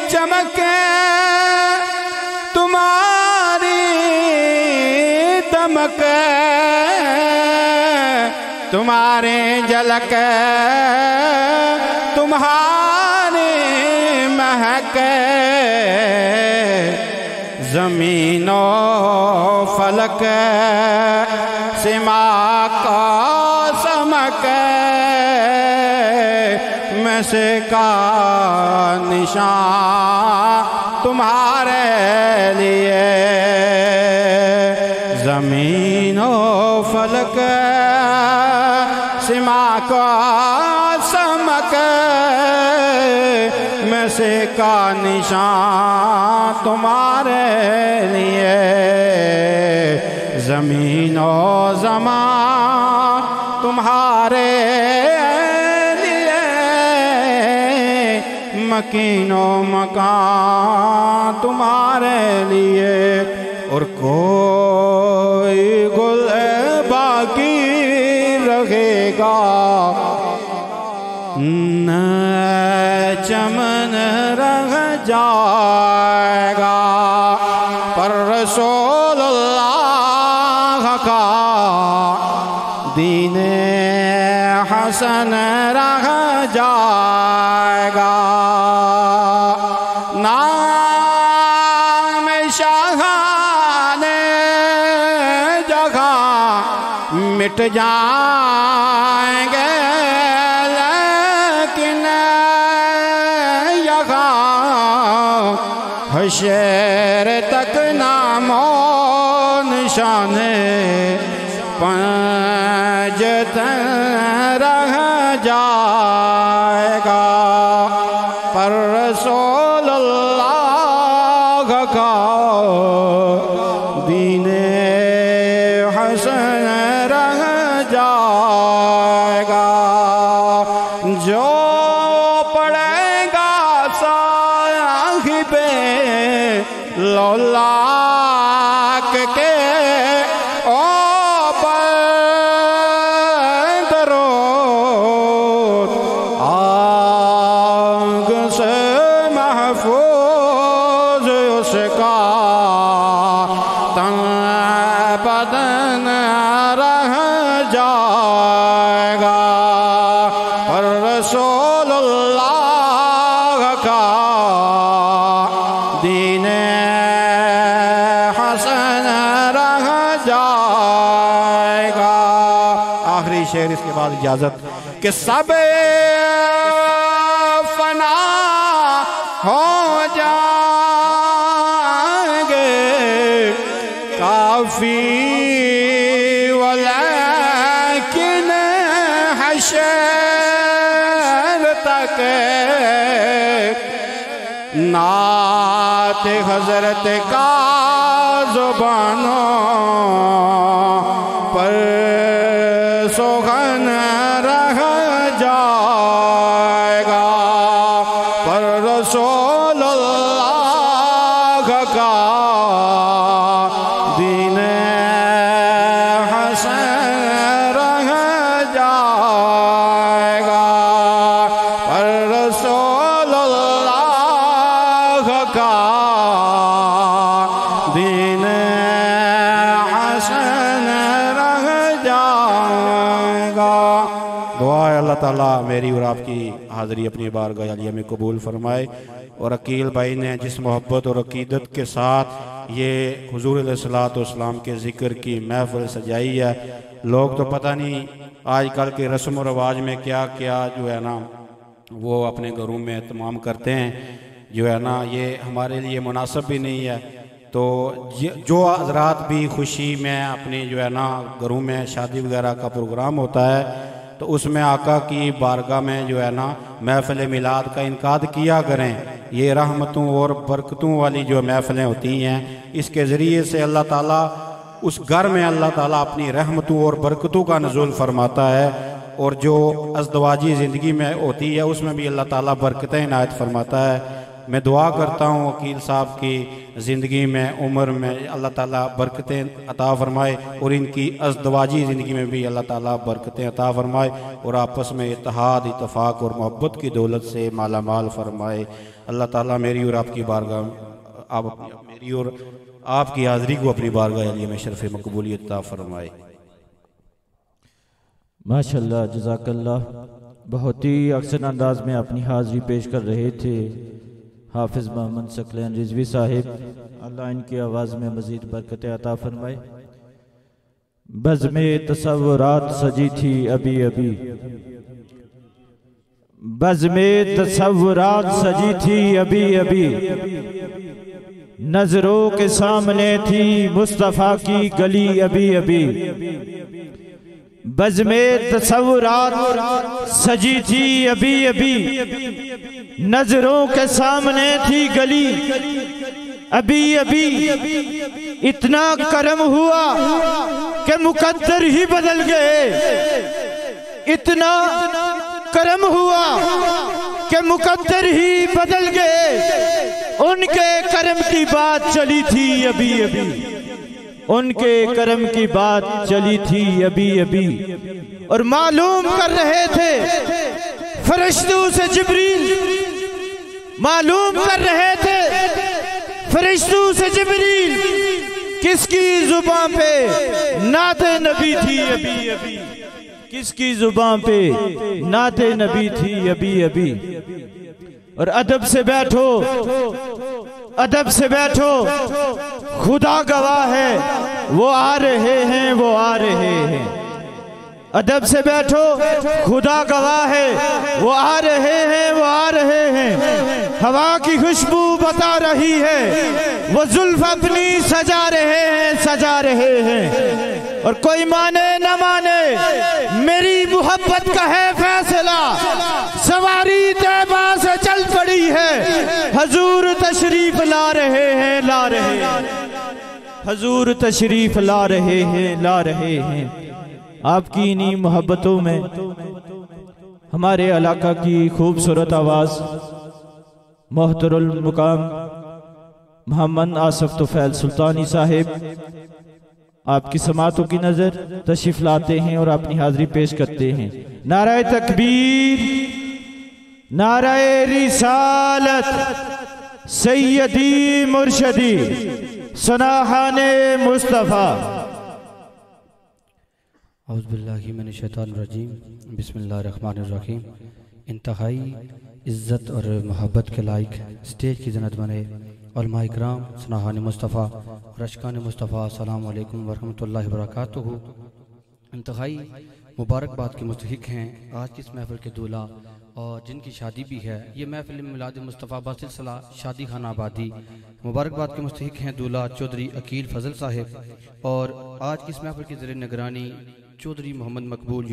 चमके तुम्हारी दमके, तुम्हारे झलक तुम्हारे महक ज़मीनो फलक सिमा का समक में से का निशान तुम्हारे लिए ज़मीनो फलक सिमा का समक में से का निशान तुम्हारे लिए ज़मीन और ज़मान तुम्हारे लिए मकीनो मकान तुम्हारे लिए और कोई गुल बाकी रहेगा न चमन रह जाएगा पर रसूलुल्लाह का दीने हसन रह जाएगा नाम शाहाने जगह मिट जाएंगे हशर तक नामो निशान पंजतन रह जाएगा पर रसूलुल्लाह का दीने हसन रह जाएगा जो पढ़ेगा साहिबे लौलाक के ओ बंदरो आग से महफूज उसका तन बदन रह जाएगा पर रसूलुल्लाह का दीने शेर इसके बाद इजाजत कि सब फना हो जाएंगे काफी वलाकिन हशर तक नात हजरत का जुबानों पर सोहन रह जाएगा पर रसूलुल्लाह का दीन हसन रह जाएगा पर रसूलुल्लाह का दीन हसन रह जाएगा। दुआ है अल्लाह ताला मेरी और आपकी हाज़िरी अपनी बारगाह आलिया में कबूल फरमाए और अकील भाई ने जिस मोहब्बत और अकीदत के साथ ये हुजूर अलैहिस्सलाम के ज़िक्र की महफ़िल सजाई है। लोग तो पता नहीं आजकल के रस्म व रवाज में क्या क्या जो है ना वो अपने घरों में तमाम करते हैं, जो है ना ये हमारे लिए मुनासिब भी नहीं है। तो जो हज़रात भी खुशी में अपनी जो है ना घरों में शादी वगैरह का प्रोग्राम होता है तो उसमें आका की बारगाह में जो है ना महफ़िल मिलाद का इनकाद किया करें। ये रहमतों और बरकतों वाली जो महफ़िलें होती हैं इसके ज़रिए से अल्लाह ताला उस घर में अल्लाह ताला अपनी रहमतों और बरकतों का नज़ूल फरमाता है और जो अज़दवाजी ज़िंदगी में होती है उसमें भी अल्लाह ताला बरकतें इनायत फरमाता है। मैं दुआ करता हूँ वकील साहब की ज़िंदगी में उम्र में अल्लाह ताला बरकतें अता फरमाए और इनकी अज़दवाजी ज़िंदगी में भी अल्लाह ताला बरकतें अता फरमाए और आपस में इत्तेहाद इत्तफ़ाक़ और मोहब्बत की दौलत से माला माल फरमाए। अल्लाह ताला मेरी और आपकी बारगाह मेरी और आपकी हाज़िरी को अपनी बारगाह आलिया में शरफ़ मकबूलियत अता फरमाए। माशाल्लाह, जज़ाकल्लाह। बहुत ही अक्सर अंदाज में अपनी हाज़िरी पेश कर रहे थे हाफिज़ मोहम्मद सकलैन रिजवी साहिब। अल्लाह इनकी आवाज़ में मज़ीद बरकत अता फरमाए। बज़्मे तसव्वुरात सजी थी अभी अभी, बज़्मे तसव्वुरात सजी थी अभी अभी, नजरों के सामने थी मुस्तफ़ा की गली अभी अभी। बज़्मे तसव्वुरात सजी थी अभी अभी, नजरों के सामने थी गली अभी अभी। इतना करम हुआ कि मुकद्दर ही बदल गए, इतना करम हुआ कि मुकद्दर ही बदल गए। उनके करम की बात चली थी अभी अभी, उनके करम की बात चली थी अभी अभी। और मालूम कर रहे थे फरिश्तों से जिब्रील, मालूम कर रहे थे फरिश्तों से जिब्रील किसकी जुबान पे नाते नबी थी अभी अभी, किसकी जुबान पे नाते नबी थी अभी अभी। और अदब से बैठो, अदब से बैठो, खुदा गवाह है वो आ रहे हैं, वो आ रहे हैं। अदब से बैठो, खुदा गवाह है वो आ रहे हैं, वो आ रहे हैं। हवा की खुशबू बता रही है वो जुल्फ अपनी सजा रहे हैं, सजा रहे हैं। और कोई माने न माने मेरी मोहब्बत का है फैसला, सवारी तैबा से चल पड़ी है, हजूर तशरीफ ला रहे हैं, ला रहे हैं, हजूर तशरीफ ला रहे हैं, ला रहे हैं। आपकी इन्हीं मोहब्बतों में हमारे इलाका की खूबसूरत आवाज़ मोहतरम मुकाम मोहम्मद आसफ तुफैल सुल्तानी साहिब आपकी समातों की नज़र तशरीफ लाते हैं और अपनी हाजिरी पेश करते हैं। नाराए तकबीर, नाराए रिसालत, सैयदी मुर्शदी सनाहाने मुस्तफ़ा। औज़ुबिल्लाहि मिनश्शैतानिर्रजीम, बिस्मिल्लाहिर्रहमानिर्रहीम। इंतहाई इज़्ज़त और मोहब्बत के लायक स्टेज की जन्नत बने उलमा इकराम, सनाहाने मुस्तफ़ा और अशकाने मुस्तफ़ा, अस्सलामु अलैकुम वरहमतुल्लाहि वबरकातुहू। इंतहाई मुबारकबाद के मुस्तहिक हैं आज की इस महफ़िल के दूल्हा और जिनकी शादी भी है। ये महफ़िल मिलाद मुस्तफ़ा बासिलसिला शादी खाना आबादी। मुबारकबाद के मुस्तहिक हैं दूल्हा चौधरी अकील फजल साहिब और आज की इस महफ़िल की ज़ेर निगरानी चौधरी मोहम्मद मकबूल।